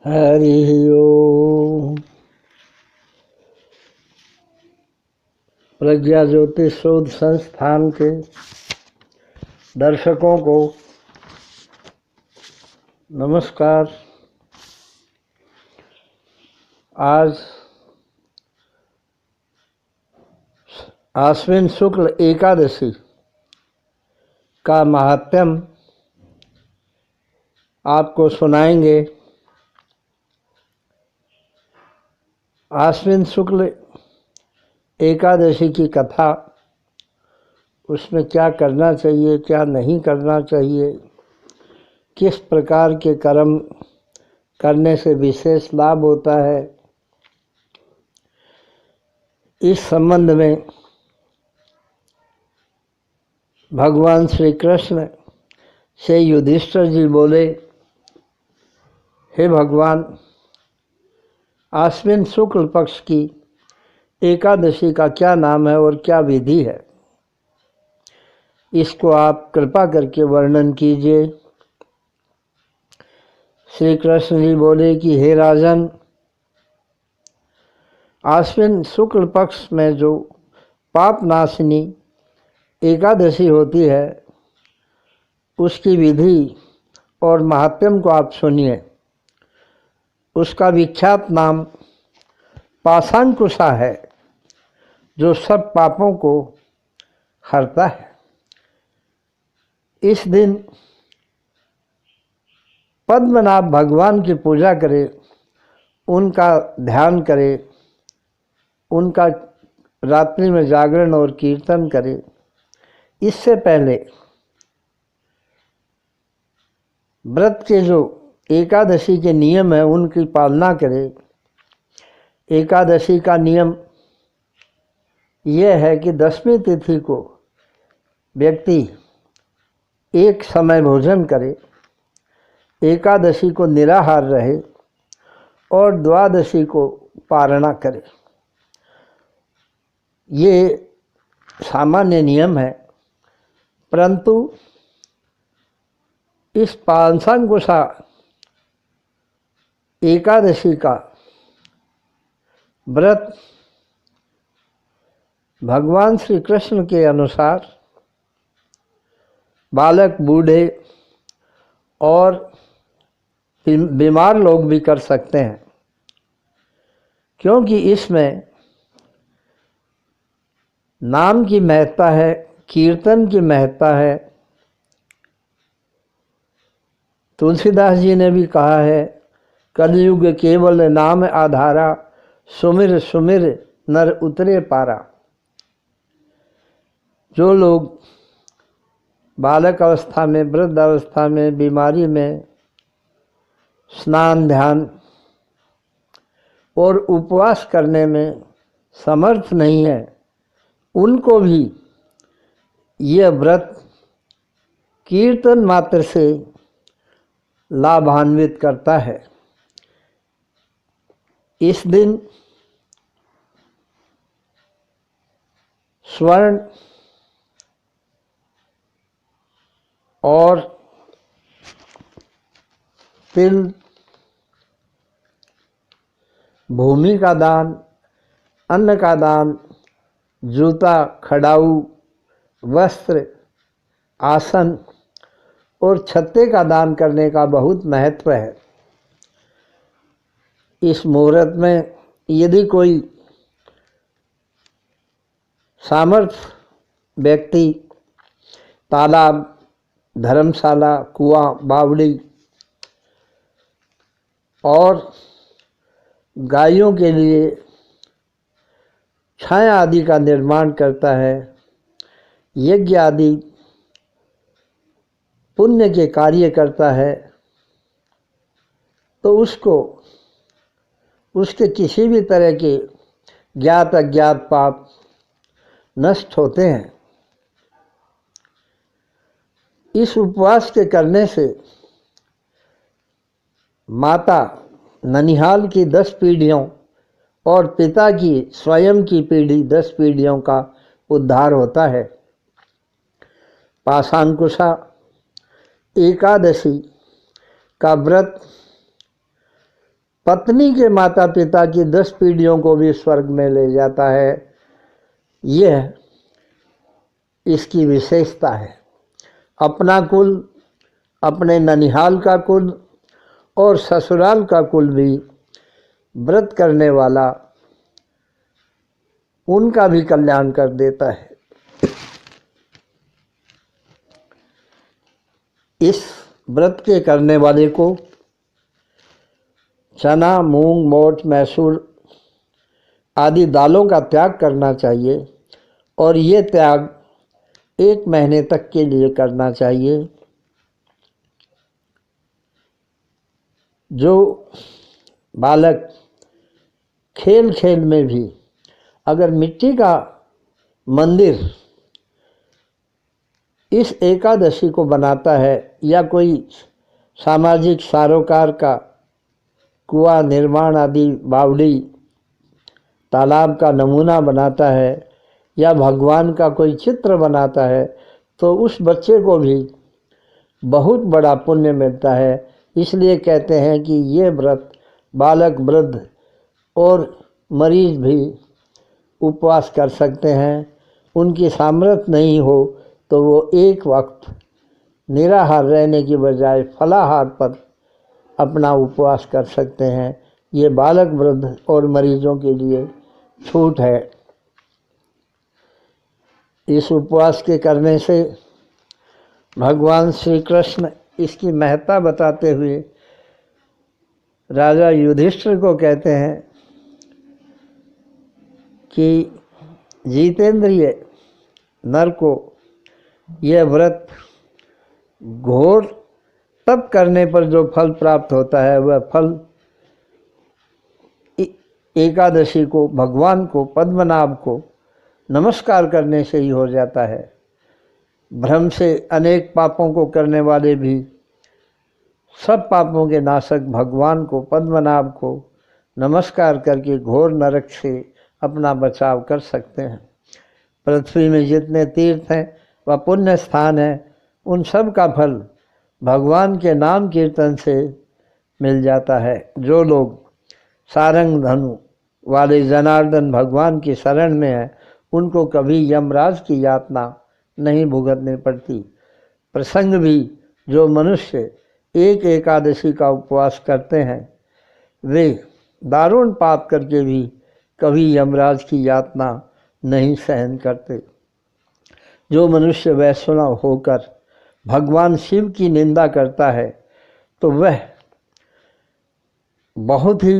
हरि ओम। प्रज्ञा ज्योति शोध संस्थान के दर्शकों को नमस्कार। आज आश्विन शुक्ल एकादशी का महात्म्य आपको सुनाएंगे। आश्विन शुक्ल एकादशी की कथा, उसमें क्या करना चाहिए, क्या नहीं करना चाहिए, किस प्रकार के कर्म करने से विशेष लाभ होता है, इस संबंध में भगवान श्री कृष्ण से युधिष्ठिर जी बोले, हे भगवान, आश्विन शुक्ल पक्ष की एकादशी का क्या नाम है और क्या विधि है, इसको आप कृपा करके वर्णन कीजिए। श्री कृष्ण जी बोले कि हे राजन, आश्विन शुक्ल पक्ष में जो पाप नाशिनी एकादशी होती है, उसकी विधि और महात्म्य को आप सुनिए। उसका विख्यात नाम पाशांकुशा है, जो सब पापों को हरता है। इस दिन पद्मनाभ भगवान की पूजा करें, उनका ध्यान करें, उनका रात्रि में जागरण और कीर्तन करें। इससे पहले व्रत के जो एकादशी के नियम है, उनकी पालना करें। एकादशी का नियम यह है कि 10वीं तिथि को व्यक्ति एक समय भोजन करे, एकादशी को निराहार रहे और द्वादशी को पारणा करे। ये सामान्य नियम है, परंतु इस पाशांकुशा एकादशी का व्रत भगवान श्री कृष्ण के अनुसार बालक, बूढ़े और बीमार लोग भी कर सकते हैं, क्योंकि इसमें नाम की महत्ता है, कीर्तन की महत्ता है। तुलसीदास जी ने भी कहा है, कलयुग केवल नाम आधारा, सुमिर सुमिर नर उतरे पारा। जो लोग बालक अवस्था में, वृद्ध अवस्था में, बीमारी में स्नान, ध्यान और उपवास करने में समर्थ नहीं है, उनको भी यह व्रत कीर्तन मात्र से लाभान्वित करता है। इस दिन स्वर्ण और तिल, भूमि का दान, अन्न का दान, जूता, खड़ाऊ, वस्त्र, आसन और छत्ते का दान करने का बहुत महत्व है। इस मुहूर्त में यदि कोई सामर्थ्य व्यक्ति तालाब, धर्मशाला, कुआं, बावड़ी और गायों के लिए छाया आदि का निर्माण करता है, यज्ञ आदि पुण्य के कार्य करता है, तो उसको उसके किसी भी तरह के ज्ञात अज्ञात पाप नष्ट होते हैं। इस उपवास के करने से माता ननिहाल की 10 पीढ़ियों और पिता की स्वयं की पीढ़ी 10 पीढ़ियों का उद्धार होता है। पाशांकुशा एकादशी का व्रत पत्नी के माता पिता की 10 पीढ़ियों को भी स्वर्ग में ले जाता है। यह इसकी विशेषता है। अपना कुल, अपने ननिहाल का कुल और ससुराल का कुल भी व्रत करने वाला उनका भी कल्याण कर देता है। इस व्रत के करने वाले को चना, मूंग, मोठ, मैसूर आदि दालों का त्याग करना चाहिए और ये त्याग 1 महीने तक के लिए करना चाहिए। जो बालक खेल खेल में भी अगर मिट्टी का मंदिर इस एकादशी को बनाता है या कोई सामाजिक सरोकार का कुआं निर्माण आदि बावड़ी तालाब का नमूना बनाता है या भगवान का कोई चित्र बनाता है तो उस बच्चे को भी बहुत बड़ा पुण्य मिलता है। इसलिए कहते हैं कि ये व्रत बालक, वृद्ध और मरीज भी उपवास कर सकते हैं। उनकी सामर्थ्य नहीं हो तो वो एक वक्त निराहार रहने की बजाय फलाहार पर अपना उपवास कर सकते हैं। ये बालक, वृद्ध और मरीजों के लिए छूट है। इस उपवास के करने से भगवान श्री कृष्ण इसकी महत्ता बताते हुए राजा युधिष्ठिर को कहते हैं कि जितेंद्रिय नर को यह व्रत घोर तप करने पर जो फल प्राप्त होता है वह फल एकादशी को, भगवान को, पद्मनाभ को नमस्कार करने से ही हो जाता है। भ्रम से अनेक पापों को करने वाले भी सब पापों के नाशक भगवान को, पद्मनाभ को नमस्कार करके घोर नरक से अपना बचाव कर सकते हैं। पृथ्वी में जितने तीर्थ हैं व पुण्य स्थान हैं उन सब का फल भगवान के नाम कीर्तन से मिल जाता है। जो लोग सारंग धनु वाले जनार्दन भगवान की शरण में हैं उनको कभी यमराज की यातना नहीं भुगतनी पड़ती। प्रसंग भी जो मनुष्य एक एकादशी का उपवास करते हैं वे दारुण पाप करके भी कभी यमराज की यातना नहीं सहन करते। जो मनुष्य वैष्णव होकर भगवान शिव की निंदा करता है तो वह बहुत ही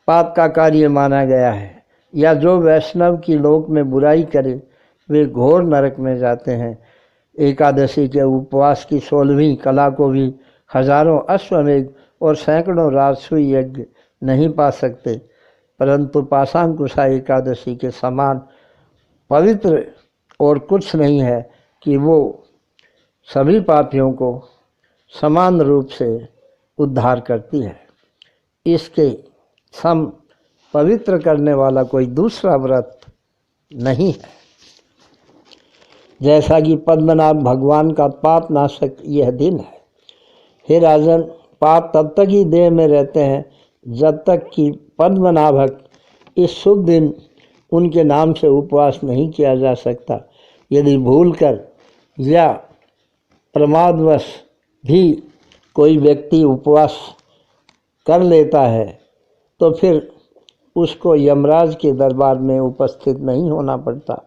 पाप का कार्य माना गया है। या जो वैष्णव की लोक में बुराई करे वे घोर नरक में जाते हैं। एकादशी के उपवास की 16वीं कला को भी हजारों अश्वमेध और सैकड़ों राजसूय यज्ञ नहीं पा सकते, परंतु पाशांकुशा एकादशी के समान पवित्र और कुछ नहीं है कि वो सभी पापियों को समान रूप से उद्धार करती है। इसके सम पवित्र करने वाला कोई दूसरा व्रत नहीं है। जैसा कि पद्मनाभ भगवान का पाप नाशक यह दिन है। हे राजन, पाप तब तक ही देह में रहते हैं जब तक कि पद्मनाभक इस शुभ दिन उनके नाम से उपवास नहीं किया जा सकता। यदि भूलकर या प्रमादवश भी कोई व्यक्ति उपवास कर लेता है तो फिर उसको यमराज के दरबार में उपस्थित नहीं होना पड़ता।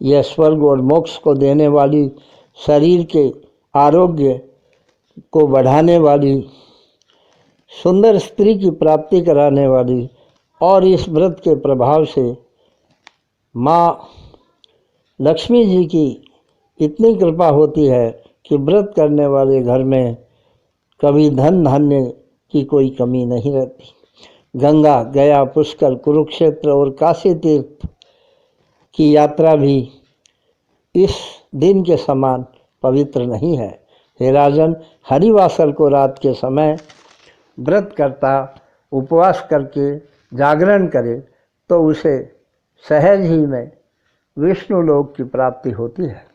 यह स्वर्ग और मोक्ष को देने वाली, शरीर के आरोग्य को बढ़ाने वाली, सुंदर स्त्री की प्राप्ति कराने वाली और इस व्रत के प्रभाव से माँ लक्ष्मी जी की इतनी कृपा होती है कि व्रत करने वाले घर में कभी धन धान्य की कोई कमी नहीं रहती। गंगा, गया, पुष्कर, कुरुक्षेत्र और काशी तीर्थ की यात्रा भी इस दिन के समान पवित्र नहीं है। हे राजन, हरिवासर को रात के समय व्रत करता उपवास करके जागरण करे तो उसे सहज ही में विष्णु लोक की प्राप्ति होती है।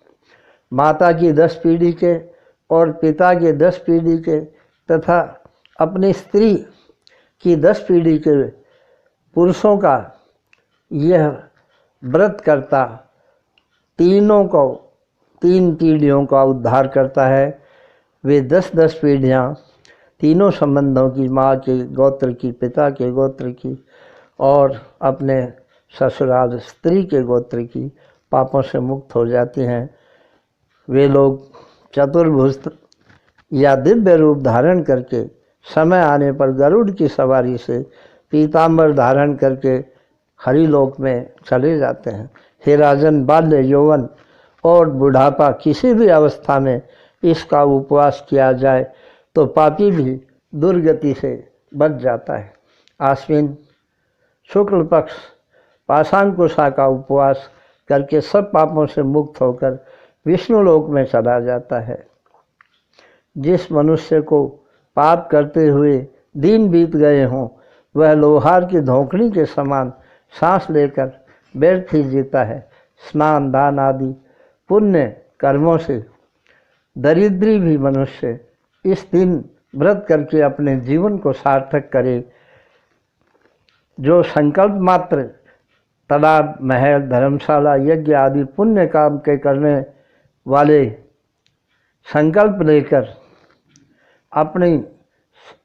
माता की 10 पीढ़ी के और पिता के 10 पीढ़ी के तथा अपनी स्त्री कि 10 पीढ़ी के पुरुषों का यह व्रत करता 3 पीढ़ियों का उद्धार करता है। वे 10-10 पीढ़ियाँ तीनों संबंधों की, माँ के गोत्र की, पिता के गोत्र की और अपने ससुराल स्त्री के गोत्र की पापों से मुक्त हो जाती हैं। वे लोग चतुर्भुज या दिव्य रूप धारण करके समय आने पर गरुड़ की सवारी से पीताम्बर धारण करके हरिलोक में चले जाते हैं। हे राजन, बाल्य, यौवन और बुढ़ापा किसी भी अवस्था में इसका उपवास किया जाए तो पापी भी दुर्गति से बच जाता है। आश्विन शुक्ल पक्ष पाशांकुशा का उपवास करके सब पापों से मुक्त होकर विष्णु लोक में चला जाता है। जिस मनुष्य को पाप करते हुए दिन बीत गए हों, वह लोहार की धोखड़ी के समान सांस लेकर व्यर्थ ही जीता है। स्नान, दान आदि पुण्य कर्मों से दरिद्री भी मनुष्य इस दिन व्रत करके अपने जीवन को सार्थक करे। जो संकल्प मात्र तालाब, महल, धर्मशाला, यज्ञ आदि पुण्य काम के करने वाले संकल्प लेकर अपनी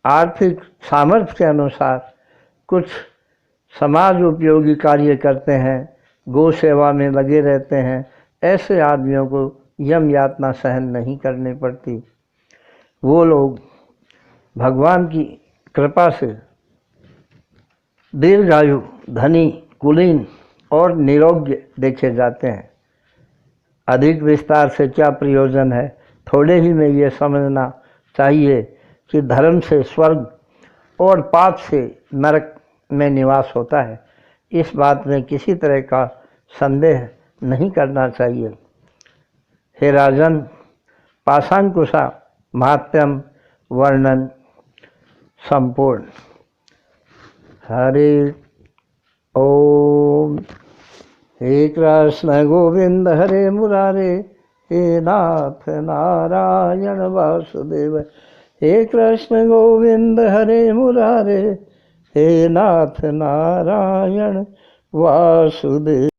आर्थिक सामर्थ्य के अनुसार कुछ समाज उपयोगी कार्य करते हैं, गौ सेवा में लगे रहते हैं, ऐसे आदमियों को यम यातना सहन नहीं करनी पड़ती। वो लोग भगवान की कृपा से दीर्घायु, धनी, कुलीन और निरोग्य देखे जाते हैं। अधिक विस्तार से क्या प्रयोजन है, थोड़े ही में ये समझना चाहिए कि धर्म से स्वर्ग और पाप से नरक में निवास होता है। इस बात में किसी तरह का संदेह नहीं करना चाहिए। हे राजन, पाशांकुशा महात्म्यम वर्णन संपूर्ण। हरे ओम। हे कृष्ण गोविंद हरे मुरारे, हे नाथ नारायण वासुदेव। हे कृष्ण गोविंद हरे मुरारे, हे नाथ नारायण वासुदेव।